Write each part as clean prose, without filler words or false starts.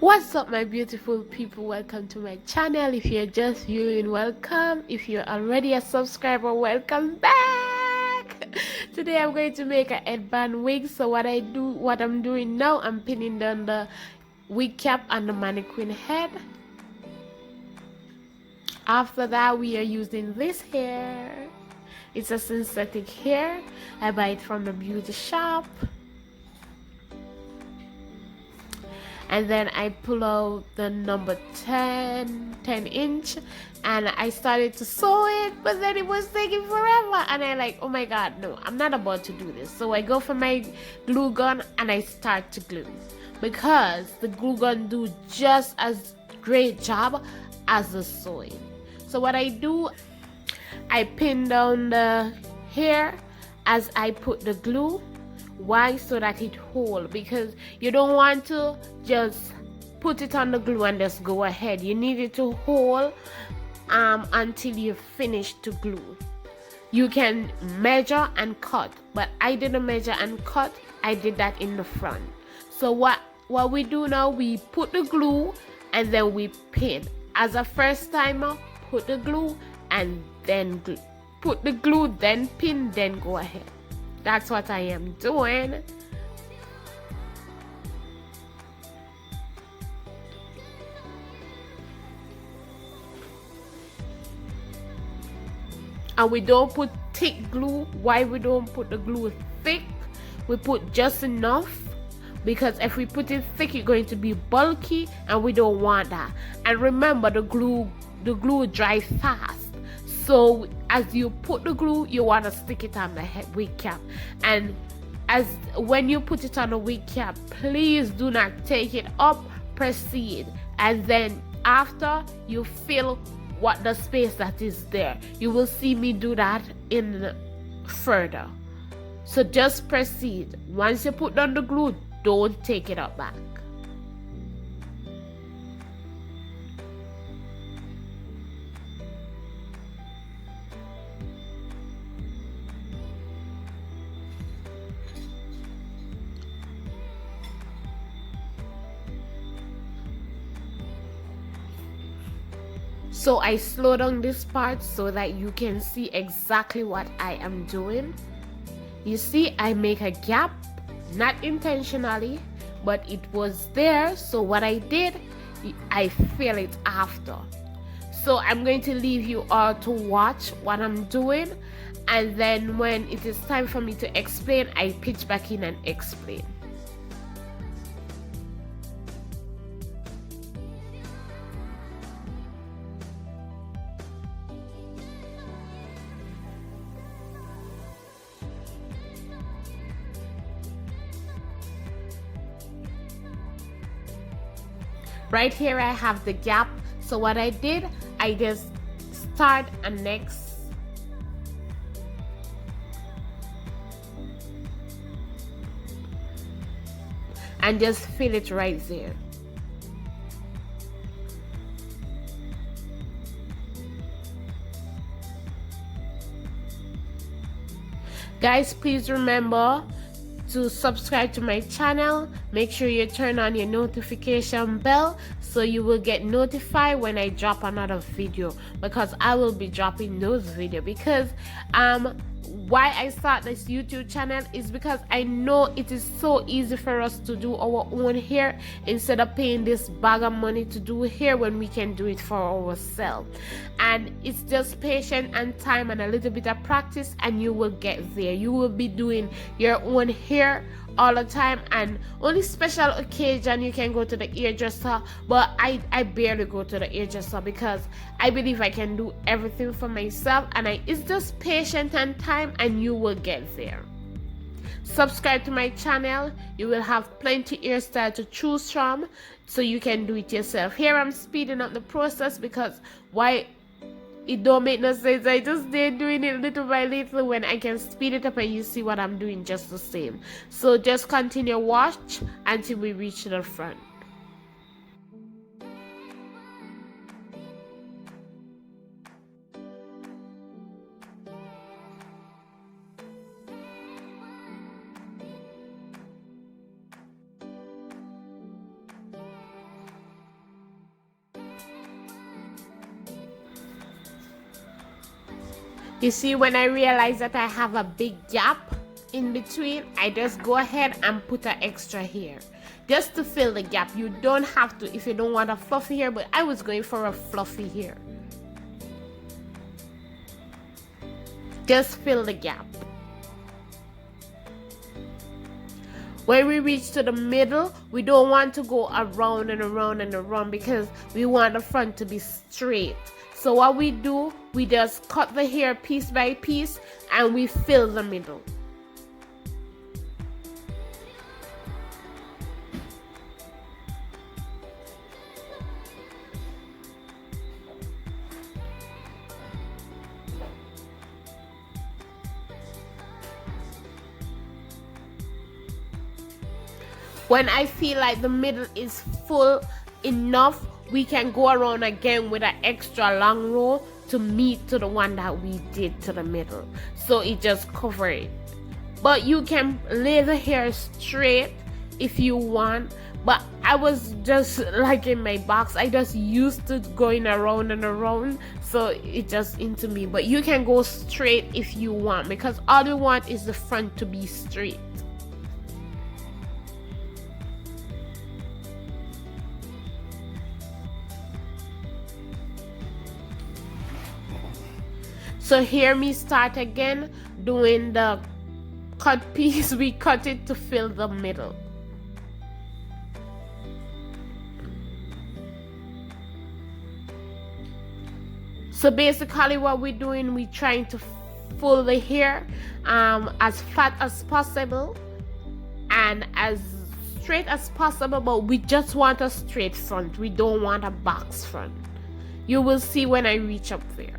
What's up, my beautiful people? Welcome to my channel. If you're just viewing, welcome. If you're already a subscriber, welcome back. Today I'm going to make a headband wig. So what I'm doing now, I'm pinning down the wig cap on the mannequin head. After that, we are using this hair. It's a synthetic hair. I buy it from the beauty shop. And then I pull out the number 10 inch, and I started to sew it, but then it was taking forever, and I like, oh my god, no, I'm not about to do this. So I go for my glue gun and I start to glue, because the glue gun do just as great job as the sewing. So what I do, I pin down the hair as I put the glue. Why? So that it hold, because you don't want to just put it on the glue and just go ahead. You need it to hold until you finish to glue. You can measure and cut, but I didn't measure and cut. I did that in the front. So what we do now, we put the glue and then we pin. As a first timer, put the glue and then glue. Put the glue, then pin, then go ahead. That's what I am doing. And we don't put thick glue. Why we don't put the glue thick? We put just enough, because if we put it thick, it's going to be bulky, and we don't want that. And remember, the glue dries fast. So as you put the glue, you want to stick it on the wig cap. And as when you put it on the wig cap, please do not take it up, proceed, and then after you fill what the space that is there. You will see me do that in further. So just proceed. Once you put down the glue, don't take it up back. So I slow down this part so that you can see exactly what I am doing. You see, I make a gap, not intentionally, but it was there. So what I did, I fill it after. So I'm going to leave you all to watch what I'm doing, and then when it is time for me to explain, I pitch back in and explain. Right here I have the gap. So what I did, I just start a next and just fill it right there. Guys, please remember to subscribe to my channel. Make sure you turn on your notification bell so you will get notified when I drop another video, because I will be dropping those videos. Because why I start this YouTube channel is because I know it is so easy for us to do our own hair instead of paying this bag of money to do hair when we can do it for ourselves. And it's just patience and time and a little bit of practice, and you will get there. You will be doing your own hair all the time, and only special occasion you can go to the hairdresser, but I barely go to the hairdresser because I believe I can do everything for myself, and it's just patience and time, and you will get there. Subscribe to my channel. You will have plenty hairstyle to choose from, so you can do it yourself. Here I'm speeding up the process because why it don't make no sense. I just did doing it little by little when I can speed it up and you see what I'm doing just the same. So just continue watch until we reach the front. You see, when I realize that I have a big gap in between, I just go ahead and put an extra here just to fill the gap. You don't have to if you don't want a fluffy hair, but I was going for a fluffy hair. Just fill the gap. When we reach to the middle, we don't want to go around and around and around because we want the front to be straight. So what we do, we just cut the hair piece by piece and we fill the middle. When I feel like the middle is full enough, we can go around again with an extra long row to meet to the one that we did to the middle. So it just covers it. But you can lay the hair straight if you want. But I was just like in my box, I just used to going around and around, so it just into me. But you can go straight if you want, because all you want is the front to be straight. So here me start again doing the cut piece. We cut it to fill the middle. So basically what we're doing, we're trying to pull the hair as flat as possible and as straight as possible, but we just want a straight front. We don't want a box front. You will see when I reach up there.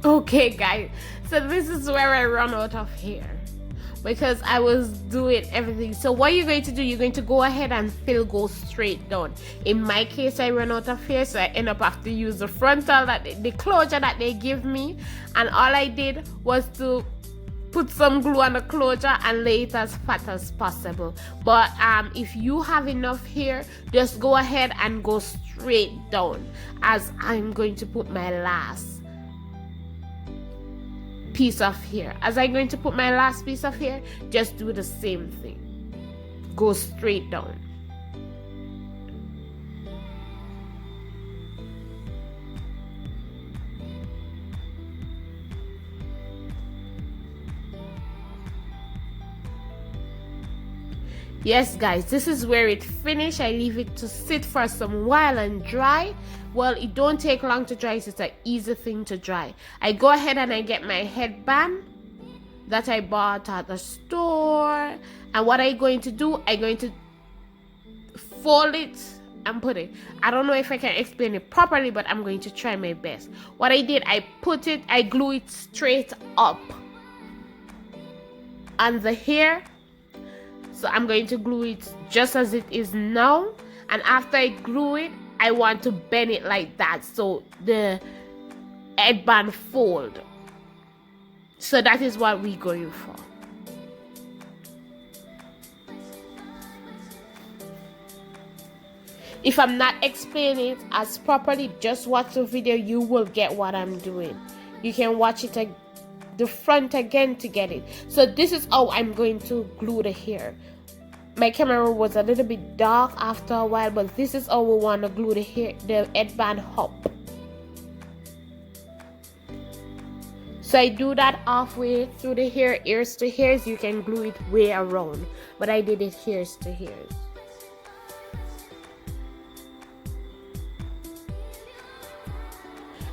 Okay guys, so this is where I run out of hair because I was doing everything. So what you're going to do, you're going to go ahead and still go straight down. In my case, I run out of hair, so I end up having to use the frontal, the closure that they give me, and all I did was to put some glue on the closure and lay it as flat as possible. But if you have enough hair, just go ahead and go straight down, as I'm going to put my last piece of hair. As I'm going to put my last piece of hair, just do the same thing. Go straight down. Yes guys, this is where it finished. I leave it to sit for some while and dry. Well, it don't take long to dry, so it's an easy thing to dry. I go ahead and I get my headband that I bought at the store, and what I'm going to do, I'm going to fold it and put it. I don't know if I can explain it properly, but I'm going to try my best. What I did, I glue it straight up on the hair. So I'm going to glue it just as it is now, and after I glue it, I want to bend it like that so the headband fold. So that is what we're going for. If I'm not explaining it as properly, just watch the video, you will get what I'm doing. You can watch it the front again to get it. So this is how I'm going to glue the hair. My camera was a little bit dark after a while, but this is how we want to glue the headband up. So So I do that halfway through the hair, ears to hairs. You can glue it way around, but I did it hairs to hairs.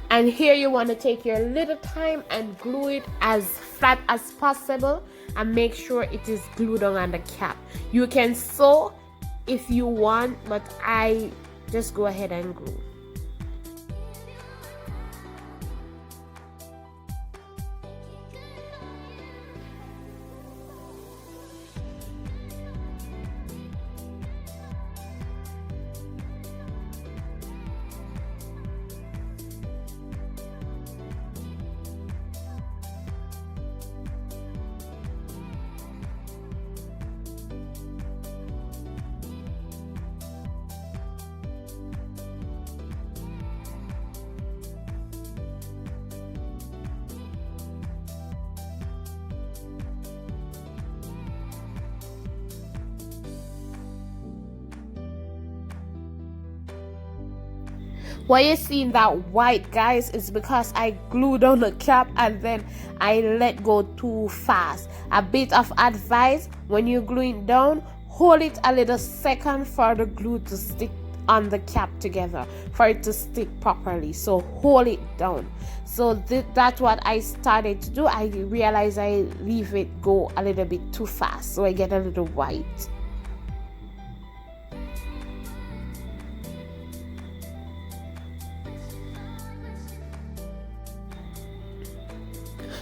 And here you want to take your little time and glue it as flat as possible and make sure it is glued on the cap. You can sew if you want, but I just go ahead and glue. Why you're seeing that white, guys, is because I glued on the cap and then I let go too fast. A bit of advice: when you're gluing down, hold it a little second for the glue to stick on the cap together, for it to stick properly. So hold it down. So that's what I started to do. I realized I leave it go a little bit too fast, so I get a little white.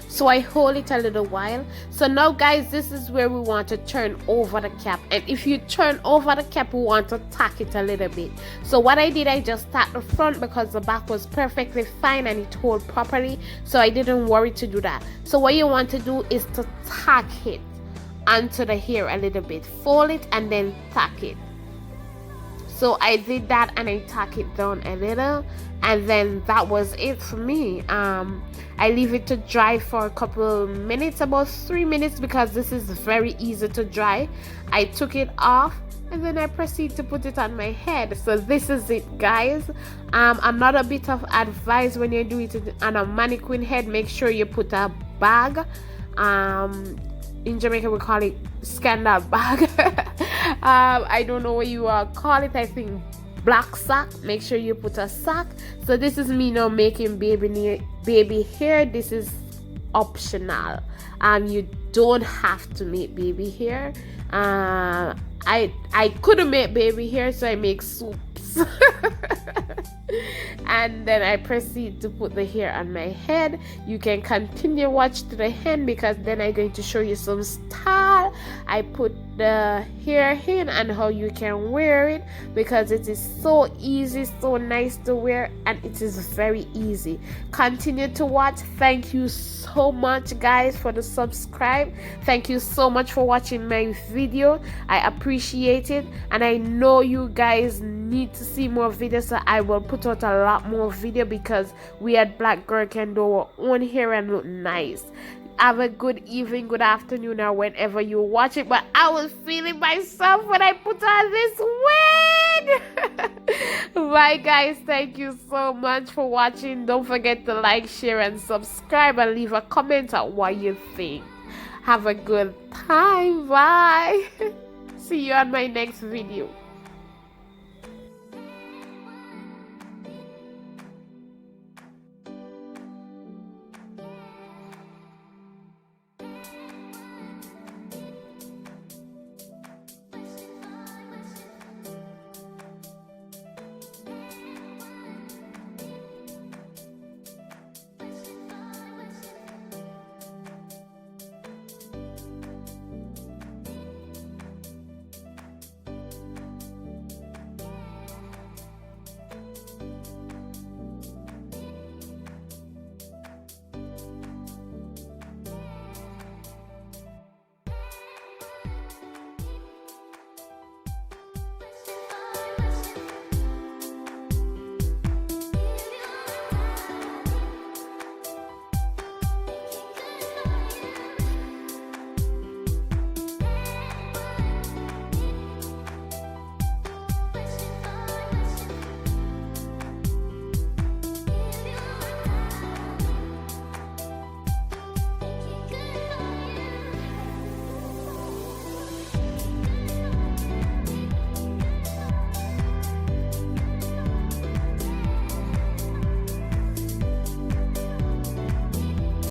So I hold it a little while. So now, guys, this is where we want to turn over the cap, and if you turn over the cap, we want to tack it a little bit. So what I did, I just tacked the front because the back was perfectly fine and it held properly, so I didn't worry to do that. So what you want to do is to tack it onto the hair a little bit, fold it and then tack it. So I did that and I tack it down a little, and then that was it for me. I leave it to dry for a couple minutes, about 3 minutes, because this is very easy to dry. I took it off and then I proceed to put it on my head. So this is it, guys. Another bit of advice: when you do it on a mannequin head, make sure you put a bag. In Jamaica we call it scandal bag. I don't know what you call it. I think black sack. Make sure you put a sack. So this is me now making baby hair. This is optional. You don't have to make baby hair. I couldn't make baby hair, so I make soups. And then I proceed to put the hair on my head. You can continue watch to the end, because then I'm going to show you some style. I put the hair in and how you can wear it, because it is so easy, so nice to wear, and it is very easy. Continue to watch. Thank you so much, guys, for the subscribe. Thank you so much for watching my video. I appreciate it, and I know you guys need to see more videos, so I will put out a lot more video, because we at Black Girl can do our own hair and look nice. Have a good evening, good afternoon, or whenever you watch it. But I was feeling myself when I put on this wig. Bye, guys. Thank you so much for watching. Don't forget to like, share, and subscribe, and leave a comment on what you think. Have a good time. Bye. See you on my next video.